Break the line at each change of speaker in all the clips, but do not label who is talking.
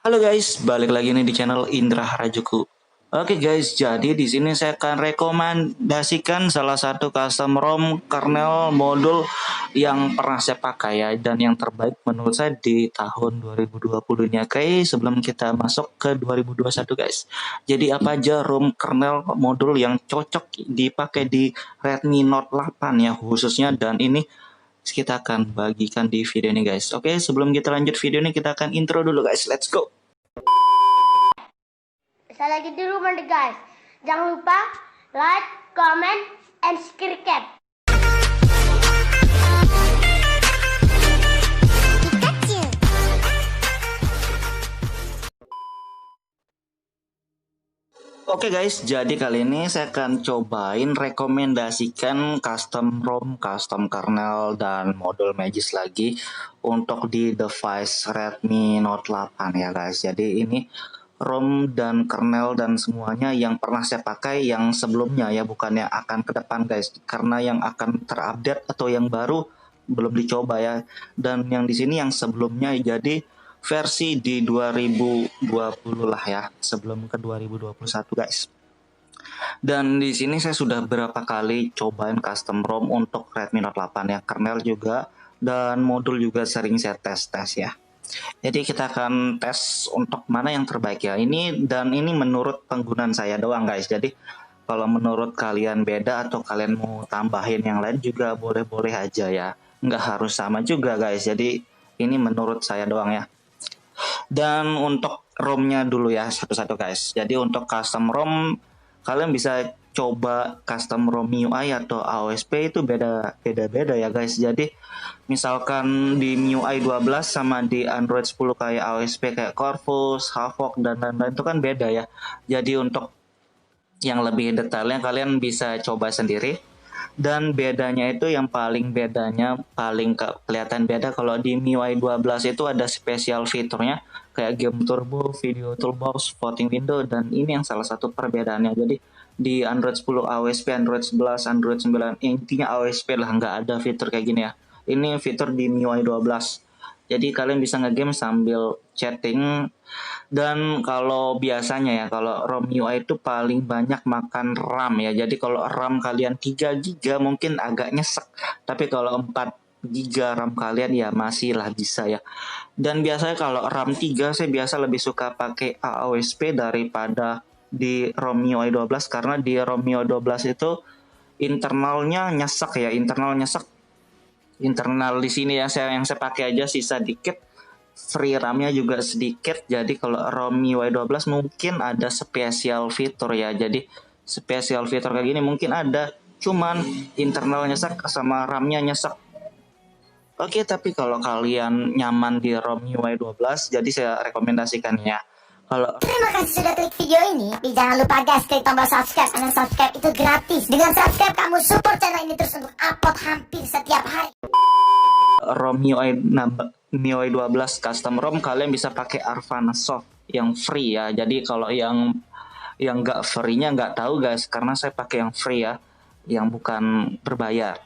Halo guys, balik lagi nih di channel Indra Harajuku. Oke guys, jadi di sini saya akan rekomendasikan salah satu custom ROM kernel modul yang pernah saya pakai ya, dan yang terbaik menurut saya di tahun 2020 ini. Oke, sebelum kita masuk ke 2021 guys. Jadi apa aja ROM kernel modul yang cocok dipakai di Redmi Note 8 ya khususnya, dan ini kita akan bagikan di video ini guys. Oke, sebelum kita lanjut video ini kita akan intro dulu guys. Let's go.
Saya lagi di rumah nih guys. Jangan lupa like, comment, and subscribe.
Oke guys, jadi kali ini saya akan cobain rekomendasikan custom ROM, custom kernel, dan modul Magis lagi untuk di device Redmi Note 8 ya guys. Jadi ini ROM dan kernel dan semuanya yang pernah saya pakai yang sebelumnya ya, bukan yang akan ke depan guys. Karena yang akan terupdate atau yang baru belum dicoba ya. Dan yang di sini yang sebelumnya, jadi versi di 2020 lah ya, sebelum ke 2021 guys. Dan di sini saya sudah berapa kali cobain custom ROM untuk Redmi Note 8 ya, kernel juga dan modul juga sering saya tes ya. Jadi kita akan tes untuk mana yang terbaik ya. Ini menurut penggunaan saya doang guys. Jadi kalau menurut kalian beda atau kalian mau tambahin yang lain juga boleh-boleh aja ya. Nggak harus sama juga guys. Jadi ini menurut saya doang ya. Dan untuk ROM-nya dulu ya satu-satu guys. Jadi untuk custom ROM kalian bisa coba custom ROM MIUI atau AOSP, itu beda-beda ya guys. Jadi misalkan di MIUI 12 sama di Android 10 kayak AOSP kayak Corvus, Havok dan lain-lain itu kan beda ya. Jadi untuk yang lebih detailnya kalian bisa coba sendiri. Dan bedanya itu yang paling kelihatan beda kalau di MIUI 12 itu ada spesial fiturnya kayak game turbo, video toolbox, voting window, dan ini yang salah satu perbedaannya. Jadi di Android 10 AOSP, Android 11, Android 9 intinya AOSP lah, nggak ada fitur kayak gini ya. Ini fitur di MIUI 12. Jadi kalian bisa ngegame sambil chatting. Dan kalau biasanya ya, kalau ROM UI itu paling banyak makan RAM ya. Jadi kalau RAM kalian 3 GB mungkin agak nyesek. Tapi kalau 4 GB RAM kalian ya masih lah bisa ya. Dan biasanya kalau RAM 3 saya biasa lebih suka pakai AOSP daripada di ROM UI 12, karena di ROM UI 12 itu internalnya nyesek ya, internal di sini yang saya pakai aja sisa dikit, free RAM-nya juga sedikit. Jadi kalau ROM MIUI 12 mungkin ada spesial fitur ya. Jadi spesial fitur kayak gini mungkin ada, cuman internal nyesek sama RAM-nya nyesek. Oke, tapi kalau kalian nyaman di ROM MIUI 12, jadi saya rekomendasikan ya. Kalau
Terima kasih sudah klik video ini. Tapi jangan lupa guys, klik tombol subscribe. Karena subscribe itu gratis. Dengan subscribe kamu support channel ini terus untuk upload hampir setiap hari.
ROM MIUI 12 custom ROM kalian bisa pakai Arvana Soft yang free ya. Jadi kalau yang nggak free-nya nggak tahu guys, karena saya pakai yang free ya, yang bukan berbayar.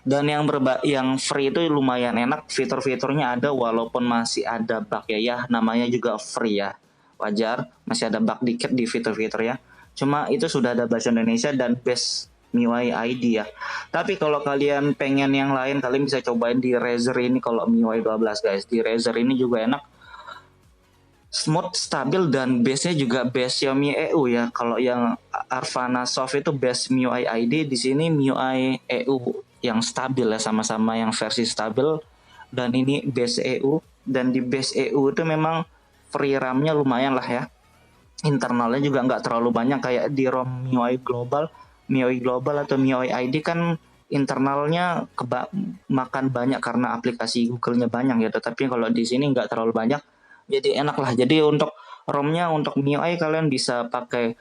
Dan yang free itu lumayan enak, fitur-fiturnya ada walaupun masih ada bug ya, namanya juga free ya. Wajar, masih ada bug dikit di fitur-fitur ya. Cuma itu sudah ada bahasa Indonesia dan base MIUI ID ya. Tapi kalau kalian pengen yang lain, kalian bisa cobain di Razer ini kalau MIUI 12 guys. Di Razer ini juga enak, smooth, stabil, dan base-nya juga base Xiaomi EU ya. Kalau yang Arvana Soft itu base MIUI ID, di sini MIUI EU yang stabil ya, sama-sama yang versi stabil. Dan ini base EU, dan di base EU itu memang free RAM-nya lumayan lah ya. Internalnya juga nggak terlalu banyak kayak di ROM MIUI Global atau MIUI ID kan internalnya makan banyak karena aplikasi Google-nya banyak gitu. Tapi kalau di sini nggak terlalu banyak, jadi enak lah. Jadi untuk ROM-nya, untuk MIUI kalian bisa pakai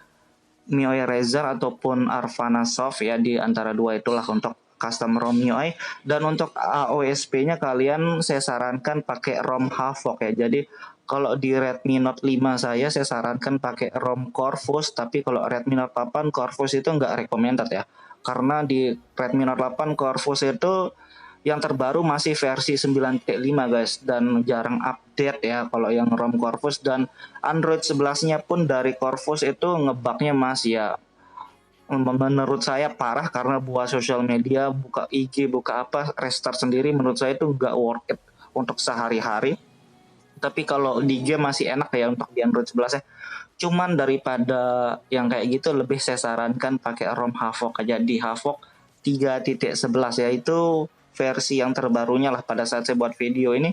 MIUI Razer ataupun Arvana Soft ya, di antara dua itulah untuk custom ROM MIUI. Dan untuk AOSP-nya kalian saya sarankan pakai ROM Havok ya. Jadi kalau di Redmi Note 5 saya sarankan pakai ROM Corvus, tapi kalau Redmi Note 8 Corvus itu nggak recommended ya. Karena di Redmi Note 8 Corvus itu yang terbaru masih versi 9.5 guys, dan jarang update ya kalau yang ROM Corvus. Dan Android 11-nya pun dari Corvus itu ngebugnya masih ya, menurut saya parah, karena buat sosial media, buka IG, buka apa, restart sendiri, menurut saya itu nggak worth it untuk sehari-hari. Tapi kalau di game masih enak ya untuk di Android 11 ya. Cuman daripada yang kayak gitu, lebih saya sarankan pakai ROM Havok aja di Havok 3.11 ya, itu versi yang terbarunya lah. Pada saat saya buat video ini,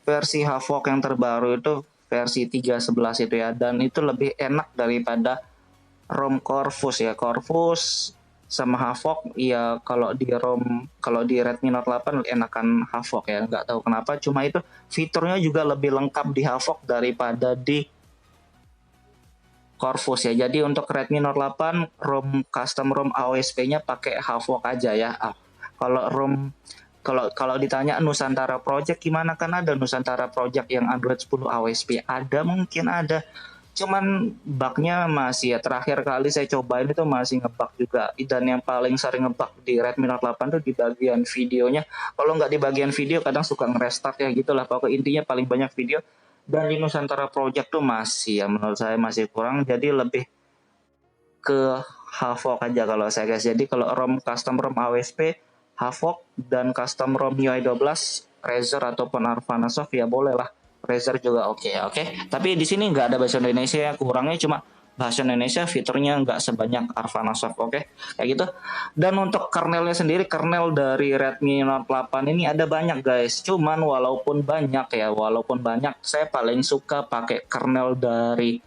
versi Havok yang terbaru itu versi 3.11 itu ya, dan itu lebih enak daripada ROM Corvus ya. Corvus sama Havok ya, kalau di Redmi Note 8 enakan Havok ya, nggak tahu kenapa. Cuma itu fiturnya juga lebih lengkap di Havok daripada di Corvus ya. Jadi untuk Redmi Note 8 ROM custom ROM AOSP-nya pakai Havok aja ya. Kalau ROM kalau ditanya Nusantara Project gimana, kan ada Nusantara Project yang Android 10 AOSP, ada, mungkin ada. Cuman bugnya masih ya, terakhir kali saya cobain itu masih ngebug juga. Dan yang paling sering ngebug di Redmi Note 8 tuh di bagian videonya. Kalau nggak di bagian video kadang suka ngerestart ya, gitulah pokoknya, intinya paling banyak video. Dan di Nusantara Project tuh masih ya, menurut saya masih kurang, jadi lebih ke Havok aja kalau saya guys. Jadi kalau ROM custom ROM AOSP Havok, dan custom ROM UI 12 Razer ataupun Arvana Soft ya boleh lah. Razer juga oke. Tapi di sini nggak ada bahasa Indonesia ya, kurangnya cuma bahasa Indonesia, fiturnya nggak sebanyak Arvana Soft, kayak gitu. Dan untuk kernelnya sendiri, kernel dari Redmi Note 8 ini ada banyak guys. Cuman walaupun banyak, saya paling suka pakai kernel dari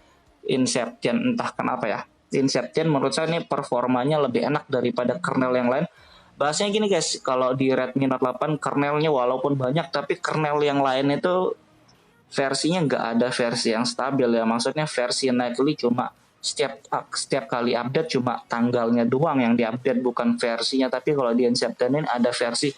Inception, entah kenapa ya. Inception menurut saya ini performanya lebih enak daripada kernel yang lain. Bahasanya gini guys, kalau di Redmi Note 8 kernelnya walaupun banyak, tapi kernel yang lain itu versinya nggak ada versi yang stabil ya. Maksudnya versi nightly cuma setiap kali update cuma tanggalnya doang yang diupdate, bukan versinya. Tapi kalau di Inception ini ada versi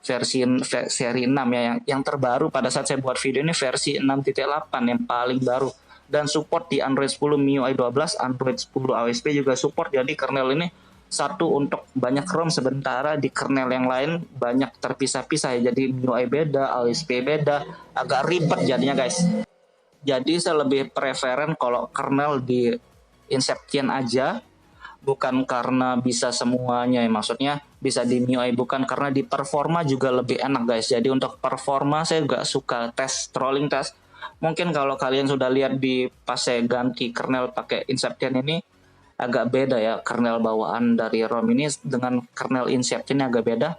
seri 6 ya, yang terbaru pada saat saya buat video ini versi 6.8 yang paling baru, dan support di Android 10 MIUI 12, Android 10 AOSP juga support. Jadi kernel ini satu untuk banyak ROM, sementara di kernel yang lain banyak terpisah-pisah ya. Jadi MIUI beda, AOSP beda, agak ribet jadinya guys. Jadi saya lebih preferen kalau kernel di Inception aja, bukan karena bisa semuanya ya, maksudnya bisa di MIUI, bukan, karena di performa juga lebih enak guys. Jadi untuk performa saya gak suka trolling test. Mungkin kalau kalian sudah lihat di pas saya ganti kernel pakai Inception ini agak beda ya, kernel bawaan dari ROM ini dengan kernel Inception agak beda.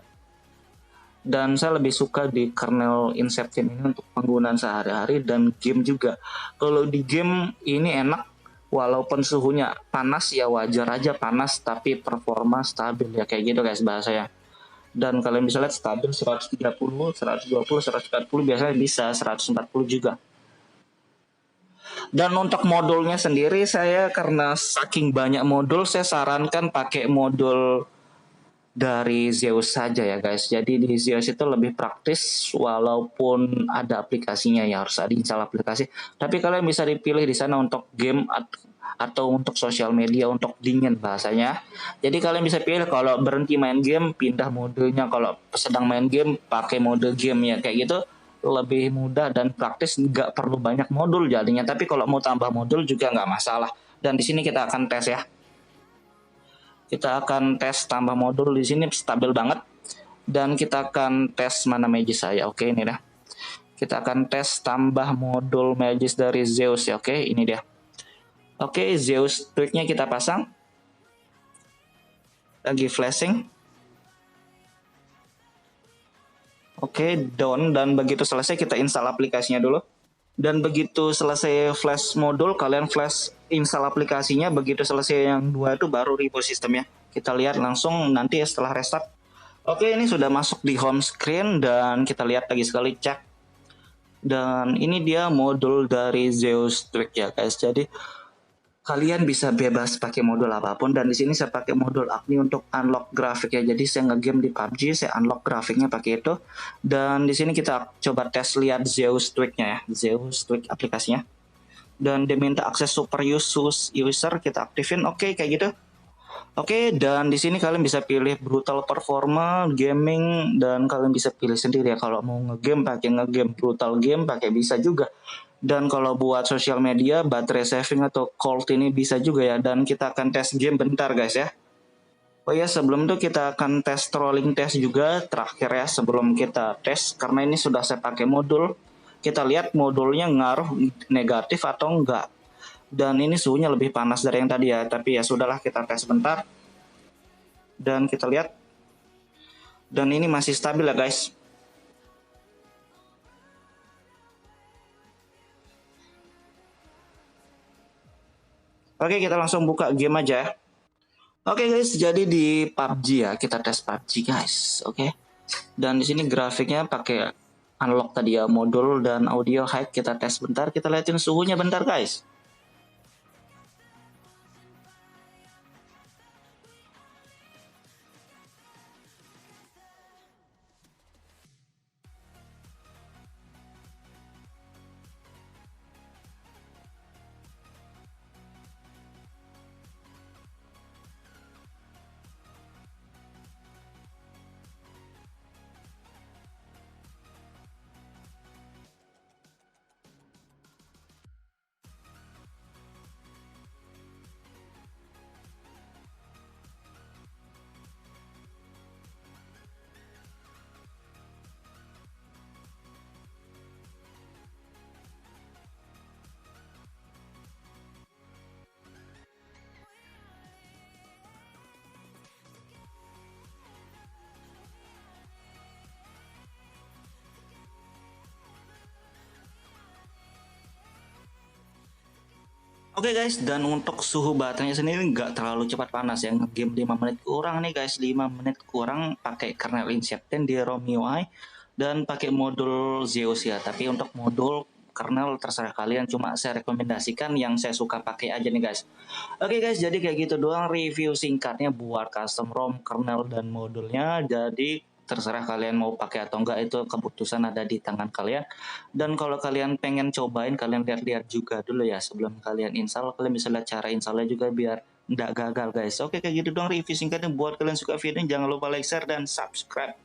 Dan saya lebih suka di kernel Inception ini untuk penggunaan sehari-hari dan game juga. Kalau di game ini enak, walaupun suhunya panas ya wajar aja panas, tapi performa stabil ya, kayak gitu guys bahasanya. Dan kalian bisa lihat stabil 130, 120, 140, biasanya bisa 140 juga. Dan untuk modulnya sendiri, saya karena saking banyak modul, saya sarankan pakai modul dari Zeus saja ya guys. Jadi di Zeus itu lebih praktis, walaupun ada aplikasinya ya, harus ada install aplikasi. Tapi kalian bisa dipilih di sana untuk game atau untuk sosial media, untuk dingin bahasanya. Jadi kalian bisa pilih, kalau berhenti main game pindah modenya, kalau sedang main game pakai mode game ya, kayak gitu lebih mudah dan praktis, nggak perlu banyak modul jadinya. Tapi kalau mau tambah modul juga nggak masalah. Dan di sini kita akan tes ya. Kita akan tes tambah modul, di sini stabil banget. Dan kita akan tes mana Magis saya. Oke, ini dah. Kita akan tes tambah modul Magis dari Zeus ya. Oke, ini dia. Oke, Zeus tweaknya kita pasang. Lagi flashing. Oke, down. Dan begitu selesai kita install aplikasinya dulu. Dan begitu selesai flash modul, kalian flash install aplikasinya. Begitu selesai yang dua itu baru reboot sistemnya. Kita lihat langsung nanti setelah restart. Oke, ini sudah masuk di home screen dan kita lihat lagi sekali, cek. Dan ini dia modul dari Zeus Tweak ya guys. Jadi kalian bisa bebas pakai modul apapun, dan di sini saya pakai modul Agni untuk unlock grafik ya. Jadi saya ngegame di PUBG, saya unlock grafiknya pakai itu. Dan di sini kita coba tes lihat Zeus Tweak-nya ya, Zeus Tweak aplikasinya. Dan dia minta akses super user, kita aktifin, oke kayak gitu. Oke, dan di sini kalian bisa pilih brutal performa, gaming, dan kalian bisa pilih sendiri ya kalau mau ngegame pakai ngegame, brutal game pakai bisa juga. Dan kalau buat sosial media, baterai saving atau cold ini bisa juga ya. Dan kita akan tes game bentar guys ya. Oh ya, sebelum itu kita akan tes trolling test juga terakhir ya sebelum kita tes, karena ini sudah saya pakai modul. Kita lihat modulnya ngaruh negatif atau enggak. Dan ini suhunya lebih panas dari yang tadi ya, tapi ya sudahlah, kita tes bentar. Dan kita lihat, dan ini masih stabil ya guys. Oke, kita langsung buka game aja ya. Oke guys, jadi di PUBG ya, kita tes PUBG guys. Oke. Dan di sini grafiknya pakai unlock tadi ya, modul dan audio high. Kita tes bentar, kita liatin suhunya bentar guys. Oke guys, dan untuk suhu baterainya sendiri nggak terlalu cepat panas ya. Game 5 menit kurang nih guys, 5 menit kurang pakai kernel Inception di ROM UI dan pakai modul Zeus ya. Tapi untuk modul kernel terserah kalian, cuma saya rekomendasikan yang saya suka pakai aja nih guys. Oke guys, jadi kayak gitu doang review singkatnya buat custom ROM, kernel, dan modulnya. Jadi terserah kalian mau pakai atau enggak, itu keputusan ada di tangan kalian. Dan kalau kalian pengen cobain, kalian lihat-lihat juga dulu ya sebelum kalian install. Kalian bisa lihat cara installnya juga biar nggak gagal guys. Oke, kayak gitu dong review singkatnya. Buat kalian suka video ini, jangan lupa like, share, dan subscribe.